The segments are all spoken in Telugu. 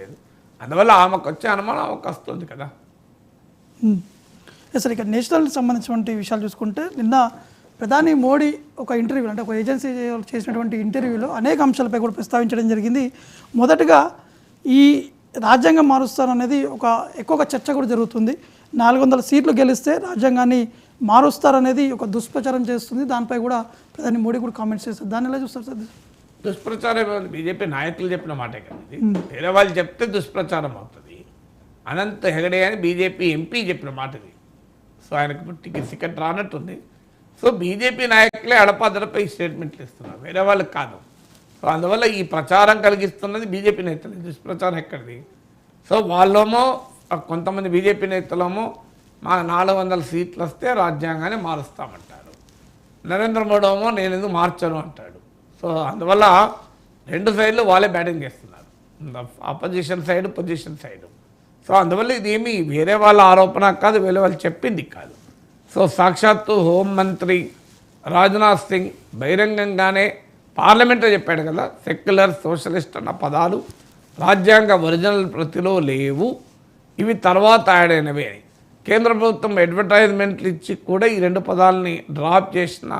లేదు. అందువల్ల ఆమెకు వచ్చే అనుమానం ఆమెకు వస్తుంది కదా. సార్ ఇక నేషనల్ సంబంధించినటువంటి విషయాలు చూసుకుంటే నిన్న ప్రధాని మోడీ ఒక ఇంటర్వ్యూ అంటే ఒక ఏజెన్సీ చేసినటువంటి ఇంటర్వ్యూలో అనేక అంశాలపై కూడా ప్రస్తావించడం జరిగింది. మొదటగా ఈ రాజ్యాంగం మారుస్తారనేది ఎక్కువగా చర్చ కూడా జరుగుతుంది. 400 సీట్లు గెలిస్తే రాజ్యాంగాన్ని మారుస్తారనేది ఒక దుష్ప్రచారం చేస్తుంది. దానిపై కూడా ప్రధాని మోడీ కూడా కామెంట్స్ చేస్తారు. దాన్ని ఎలా చూస్తారు సార్? దుష్ప్రచారం బీజేపీ నాయకులు చెప్పిన మాటే కదా, వేరే వాళ్ళు చెప్తే దుష్ప్రచారం అవుతుంది. అనంత్ హెగడే అని బీజేపీ ఎంపీ చెప్పిన మాట ఇది. సో ఆయనకు టికెట్ రానట్టుంది. సో బీజేపీ నాయకులే అడపాదడపై స్టేట్మెంట్లు ఇస్తున్నారు, వేరే వాళ్ళకి కాదు. సో అందువల్ల ఈ ప్రచారం కలిగిస్తున్నది బీజేపీ నేతలు. దుష్ప్రచారం ఎక్కడిది? సో వాళ్ళేమో కొంతమంది బీజేపీ నేతలేమో మా 400 సీట్లు వస్తే రాజ్యాంగాన్ని మారుస్తామంటారు. నరేంద్ర మోడీ ఏమో నేను ఎందుకు మార్చను అంటాడు. సో అందువల్ల రెండు సైడ్లు వాళ్ళే బ్యాటింగ్ చేస్తున్నారు, opposition side position side. So అందువల్ల ఇదేమి వేరే వాళ్ళ ఆరోపణ కాదు, వేరే వాళ్ళు చెప్పింది కాదు. సో సాక్షాత్తు హోంమంత్రి రాజ్నాథ్ సింగ్ బహిరంగంగానే పార్లమెంట్లో చెప్పాడు కదా, సెక్యులర్ సోషలిస్ట్ అన్న పదాలు రాజ్యాంగ ఒరిజినల్ ప్రతిలో లేవు, ఇవి తర్వాత యాడ్ అయినవి అని. కేంద్ర ప్రభుత్వం అడ్వర్టైజ్మెంట్లు ఇచ్చి కూడా ఈ 2 పదాలని డ్రాప్ చేసిన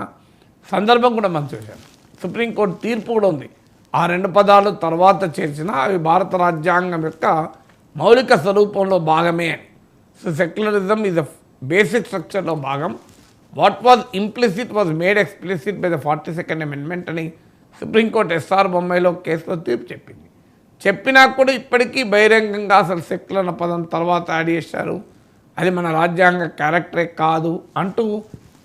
సందర్భం కూడా మనం చూశాం. సుప్రీంకోర్టు తీర్పు కూడా ఉంది, ఆ 2 పదాలు తర్వాత చేసిన అవి భారత రాజ్యాంగం యొక్క మౌలిక స్వరూపంలో భాగమే అని. So secularism is a basic స్ట్రక్చర్లో భాగం. What was implicit was made explicit by the 42nd amendment అని సుప్రీంకోర్టు ఎస్ఆర్ బొంబాయిలో కేసులో తీర్పు చెప్పింది. చెప్పినా కూడా ఇప్పటికీ బహిరంగంగా అసలు సెక్యులర్ అన్న పదం తర్వాత యాడ్ చేశారు, అది మన రాజ్యాంగ క్యారెక్టరే కాదు అంటూ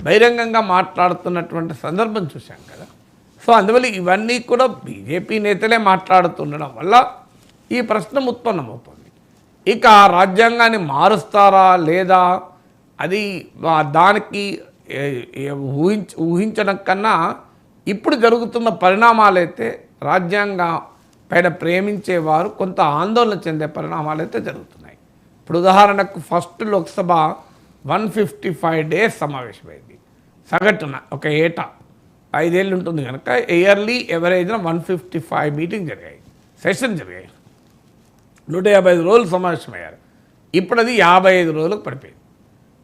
బహిరంగంగా మాట్లాడుతున్నటువంటి సందర్భం చూశాం కదా. సో అందువల్ల ఇవన్నీ కూడా బీజేపీ నేతలే మాట్లాడుతుండడం వల్ల ఈ ప్రశ్న ఉత్పన్నమవుతుంది. ఇక రాజ్యాంగాన్ని మారుస్తారా లేదా అది దానికి ఊహించడం కన్నా ఇప్పుడు జరుగుతున్న పరిణామాలైతే రాజ్యాంగ పైన ప్రేమించేవారు కొంత ఆందోళన చెందే పరిణామాలైతే జరుగుతున్నాయి. ఇప్పుడు ఉదాహరణకు ఫస్ట్ లోక్సభ 155 days సమావేశమైంది సగటున, ఒక ఏటా 5 ఏళ్ళు ఉంటుంది కనుక ఇయర్లీ ఎవరేజ్న 155 మీటింగ్ జరిగాయి, సెషన్ జరిగాయి, 155 రోజులు సమావేశమయ్యారు. ఇప్పుడు అది 55 రోజులకు పడిపోయింది.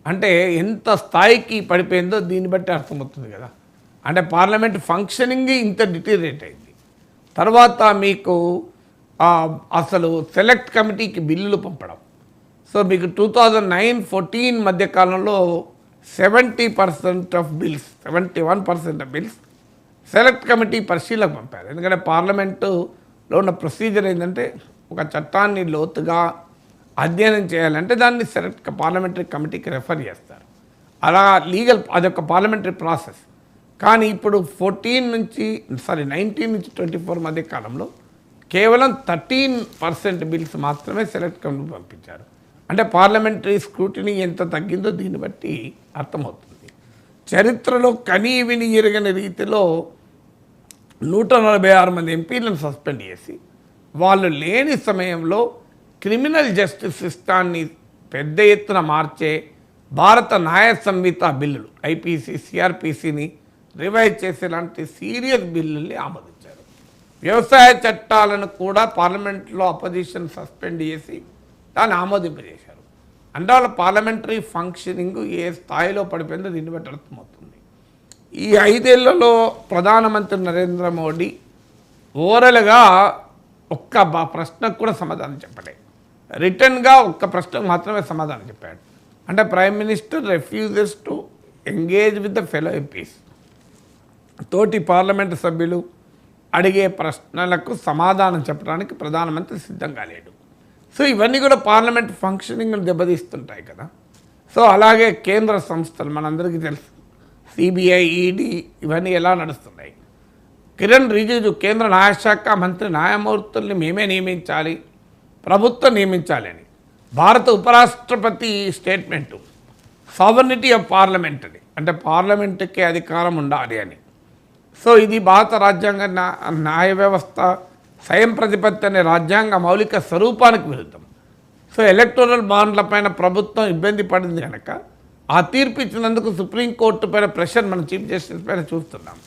అంటే ఎంత స్థాయికి పడిపోయిందో దీన్ని బట్టి అర్థమవుతుంది కదా. అంటే పార్లమెంట్ ఫంక్షనింగ్ ఇంత డిటీరియేట్ అయింది. తర్వాత మీకు అసలు సెలెక్ట్ కమిటీకి బిల్లులు పంపడం. సో మీకు 2009-14 మధ్యకాలంలో 70% of bills, 71% of bills select committee పరిశీలనకు పంపారు. ఎందుకంటే పార్లమెంటులో ఉన్న ప్రొసీజర్ ఏంటంటే ఒక చట్టాన్ని లోతుగా అధ్యయనం చేయాలంటే దాన్ని సెలెక్ట్ పార్లమెంటరీ కమిటీకి రెఫర్ చేస్తారు. అలా లీగల్ అదొక పార్లమెంటరీ ప్రాసెస్. కానీ ఇప్పుడు 19 నుంచి 24 మధ్య కాలంలో కేవలం 13% బిల్స్ మాత్రమే సెలెక్ట్ కమిటీ పంపించారు. అంటే పార్లమెంటరీ స్క్రూటినీ ఎంత తగ్గిందో దీన్ని బట్టి అర్థమవుతుంది. చరిత్రలో కనీ విని ఎరగని రీతిలో 146 మంది ఎంపీలను సస్పెండ్ చేసి వాళ్ళు లేని సమయంలో క్రిమినల్ జస్టిస్ సిస్టాన్ని పెద్ద ఎత్తున మార్చే భారత న్యాయ సంహిత బిల్లులు ఐపీసీ, సిఆర్పిసిని రివైజ్ చేసేలాంటి సీరియస్ బిల్లుల్ని ఆమోదించారు. వ్యవసాయ చట్టాలను కూడా పార్లమెంట్లో అపోజిషన్ సస్పెండ్ చేసి దాన్ని ఆమోదింపజేశారు. అంటే వాళ్ళ పార్లమెంటరీ ఫంక్షనింగ్ ఏ స్థాయిలో పడిపోయిందో దీన్ని బట్టి అర్థమవుతుంది. ఈ 5 ఏళ్లలో ప్రధానమంత్రి నరేంద్ర మోడీ ఓవరాల్గా ఒక్క ప్రశ్నకు కూడా సమాధానం చెప్పలేదు. రిటర్న్గా ఒక్క ప్రశ్నకు మాత్రమే సమాధానం చెప్పాడు. అంటే prime minister refuses to engage with the fellow MPs. తోటి పార్లమెంటు సభ్యులు అడిగే ప్రశ్నలకు సమాధానం చెప్పడానికి ప్రధానమంత్రి సిద్ధంగా లేడు. సో ఇవన్నీ కూడా పార్లమెంట్ ఫంక్షనింగ్ను దెబ్బతీస్తుంటాయి కదా. సో అలాగే కేంద్ర సంస్థలు మనందరికీ తెలుసు, సిబిఐ, ఈడీ ఇవన్నీ ఎలా నడుస్తున్నాయి. కిరణ్ రిజిజు కేంద్ర న్యాయశాఖ మంత్రి న్యాయమూర్తుల్ని మేమే నియమించాలి, ప్రభుత్వం నియమించాలి అని. భారత ఉపరాష్ట్రపతి స్టేట్మెంటు సావర్నిటీ ఆఫ్ పార్లమెంట్ అని, అంటే పార్లమెంటుకే అధికారం ఉండాలి అని. సో ఇది భారత రాజ్యాంగ న్యాయ వ్యవస్థ స్వయం ప్రతిపత్తి అనే రాజ్యాంగ మౌలిక స్వరూపానికి విరుద్ధం. సో ఎలక్టోరల్ బాండ్ల పైన ప్రభుత్వం ఇబ్బంది పడింది కనుక ఆ తీర్పు ఇచ్చినందుకు సుప్రీంకోర్టు పైన ప్రెషర్ మన చీఫ్ జస్టిస్ పైన చూస్తున్నాం.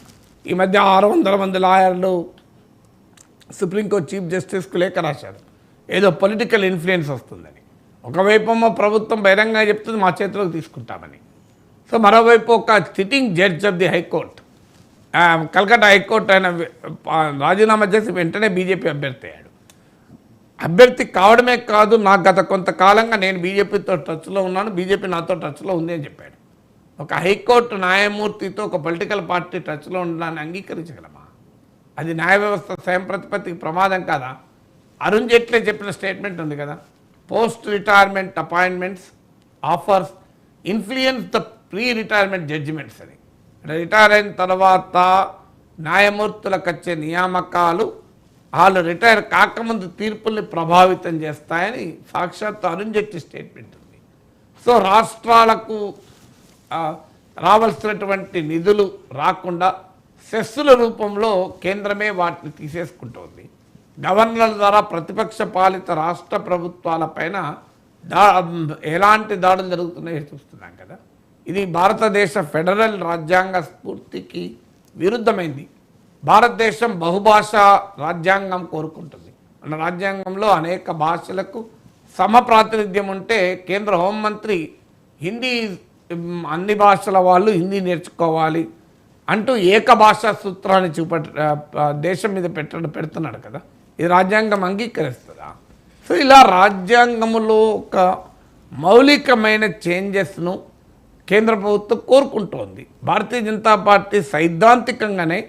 ఈ మధ్య 600 మంది లాయర్లు సుప్రీంకోర్టు చీఫ్ జస్టిస్కు లేఖ రాశారు. ఏదో పొలిటికల్ ఇన్ఫ్లుయెన్స్ వస్తుందని. ఒకవైపు ప్రభుత్వం బహిరంగంగా చెప్తుంది మా చేతిలోకి తీసుకుంటామని. సో మరోవైపు ఒక sitting judge of the high court, Calcutta high court ఆయన రాజీనామా చేసి వెంటనే బీజేపీ అభ్యర్థి అయ్యాడు. అభ్యర్థి కావడమే కాదు, నాకు గత కొంతకాలంగా నేను బీజేపీతో టచ్లో ఉన్నాను, బీజేపీ నాతో టచ్లో ఉంది అని చెప్పాడు. ఒక హైకోర్టు న్యాయమూర్తితో ఒక పొలిటికల్ పార్టీ టచ్లో ఉండడాన్ని అంగీకరించగలమా? అది న్యాయ వ్యవస్థ స్వయం ప్రతిపత్తికి ప్రమాదం కాదా? అరుణ్ జైట్లీ చెప్పిన స్టేట్మెంట్ ఉంది కదా, post retirement appointments offers influence the pre retirement judgements అని. రిటైర్ అయిన తర్వాత న్యాయమూర్తులకు వచ్చే నియామకాలు వాళ్ళు రిటైర్ కాకముందు తీర్పుల్ని ప్రభావితం చేస్తాయని సాక్షాత్ అరుణ్ జైట్లీ స్టేట్మెంట్ ఉంది. సో రాష్ట్రాలకు రావాల్సినటువంటి నిధులు రాకుండా సెస్సుల రూపంలో కేంద్రమే వాటిని తీసేసుకుంటోంది. గవర్నర్ల ద్వారా ప్రతిపక్ష పాలిత రాష్ట్ర ప్రభుత్వాలపైన ఎలాంటి దాడులు జరుగుతున్నాయో చూస్తున్నాం కదా. ఇది భారతదేశ ఫెడరల్ రాజ్యాంగ స్ఫూర్తికి విరుద్ధమైంది. భారతదేశం బహుభాషా రాజ్యాంగం కోరుకుంటుంది. మన రాజ్యాంగంలో అనేక భాషలకు సమప్రాతినిధ్యం ఉంటే కేంద్ర హోంమంత్రి హిందీ అన్ని భాషల వాళ్ళు హిందీ నేర్చుకోవాలి అంటూ ఏకభాషా సూత్రాన్ని దేశం మీద పెడుతున్నాడు కదా. ఇది రాజ్యాంగం అంగీకరిస్తుందా? సో ఇలా రాజ్యాంగంలో ఒక మౌలికమైన చేంజెస్ను కేంద్ర ప్రభుత్వం కోరుకుంటోంది. భారతీయ జనతా పార్టీ సైద్ధాంతికంగానే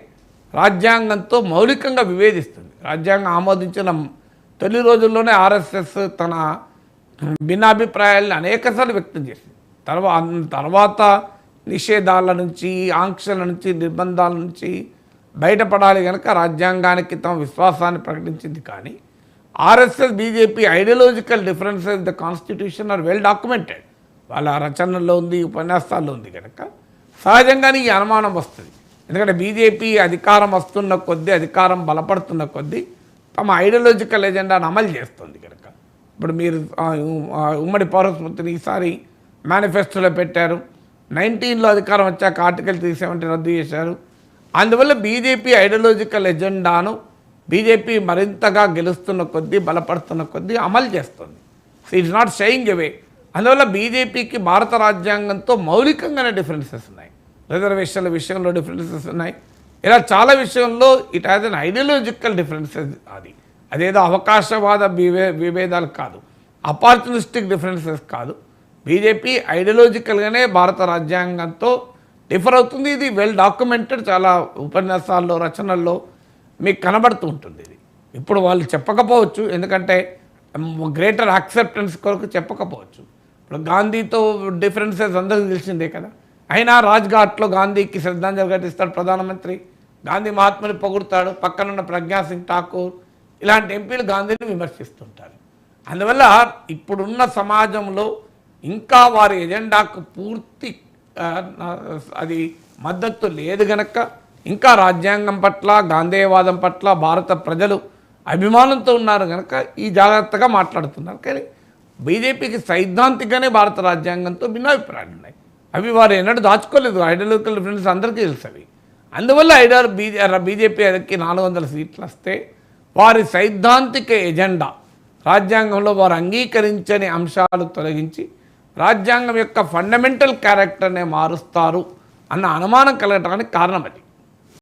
రాజ్యాంగంతో మౌలికంగా విభేదిస్తుంది. రాజ్యాంగం ఆమోదించిన తొలి రోజుల్లోనే ఆర్ఎస్ఎస్ తన భిన్నాభిప్రాయాలను అనేకసార్లు వ్యక్తం చేసింది. తర్వాత నిషేధాల నుంచి, ఆంక్షల నుంచి, నిర్బంధాల నుంచి బయటపడాలి కనుక రాజ్యాంగానికి తమ విశ్వాసాన్ని ప్రకటించింది. కానీ RSS BJP ideological differences the constitution are well documented. వాళ్ళ రచనల్లో ఉంది, ఉపన్యాసాల్లో ఉంది కనుక సహజంగానే ఈ అనుమానం వస్తుంది. ఎందుకంటే బీజేపీ అధికారం వస్తున్న కొద్దీ, అధికారం బలపడుతున్న కొద్దీ తమ ఐడియాలజికల్ ఎజెండాను అమలు చేస్తుంది కనుక. ఇప్పుడు మీరు ఉమ్మడి పౌరస్మృతిని ఈసారి మేనిఫెస్టోలో పెట్టారు. 19లో అధికారం వచ్చాక ఆర్టికల్ 370 రద్దు చేశారు. అందువల్ల బీజేపీ ఐడియాలజికల్ ఎజెండాను బీజేపీ మరింతగా గెలుస్తున్న కొద్దీ, బలపడుతున్న కొద్దీ అమలు చేస్తుంది. సో ఇట్స్ నాట్ షైయింగ్ అవే. అందువల్ల బీజేపీకి భారత రాజ్యాంగంతో మౌలికంగానే డిఫరెన్సెస్ ఉన్నాయి. రిజర్వేషన్ల విషయంలో డిఫరెన్సెస్ ఉన్నాయి. ఇలా చాలా విషయంలో it has an ideological differences. అదేదో అవకాశవాద విభేదాలు కాదు, అపార్చునిస్టిక్ డిఫరెన్సెస్ కాదు. బీజేపీ ఐడియాలజికల్గానే భారత రాజ్యాంగంతో డిఫర్ అవుతుంది. ఇది వెల్ డాక్యుమెంటెడ్, చాలా ఉపన్యాసాల్లో, రచనల్లో మీకు కనబడుతూ ఉంటుంది. ఇది ఇప్పుడు వాళ్ళు చెప్పకపోవచ్చు, ఎందుకంటే గ్రేటర్ యాక్సెప్టెన్స్ కొరకు చెప్పకపోవచ్చు. ఇప్పుడు గాంధీతో డిఫరెన్సెస్ అందరికీ తెలిసిందే కదా. అయినా రాజ్ఘాట్లో గాంధీకి శ్రద్ధాంజలి ఘటిస్తాడు ప్రధానమంత్రి, గాంధీ మహాత్ముని పొగుడుతాడు. పక్కనున్న ప్రజ్ఞాసింగ్ ఠాకూర్ ఇలాంటి ఎంపీలు గాంధీని విమర్శిస్తుంటారు. అందువల్ల ఇప్పుడున్న సమాజంలో ఇంకా వారి ఎజెండాకు పూర్తి అది మద్దతు లేదు గనక ఇంకా రాజ్యాంగం పట్ల, గాంధేయవాదం పట్ల భారత ప్రజలు అభిమానంతో ఉన్నారు కనుక ఈ జాగ్రత్తగా మాట్లాడుతున్నారు. కానీ బీజేపీకి సైద్ధాంతికగానే భారత రాజ్యాంగంతో భిన్నాభిప్రాయాలు ఉన్నాయి. అవి వారు ఎన్నడూ దాచుకోలేదు. ఐడియాలజికల్ డిఫరెన్స్ అందరికీ తెలుసు అవి. అందువల్ల బీజేపీకి 400 సీట్లు వస్తే వారి సైద్ధాంతిక ఎజెండా, రాజ్యాంగంలో వారు అంగీకరించని అంశాలు తొలగించి రాజ్యాంగం యొక్క ఫండమెంటల్ క్యారెక్టర్నే మారుస్తారు అన్న అనుమానం కలగటానికి కారణం అది.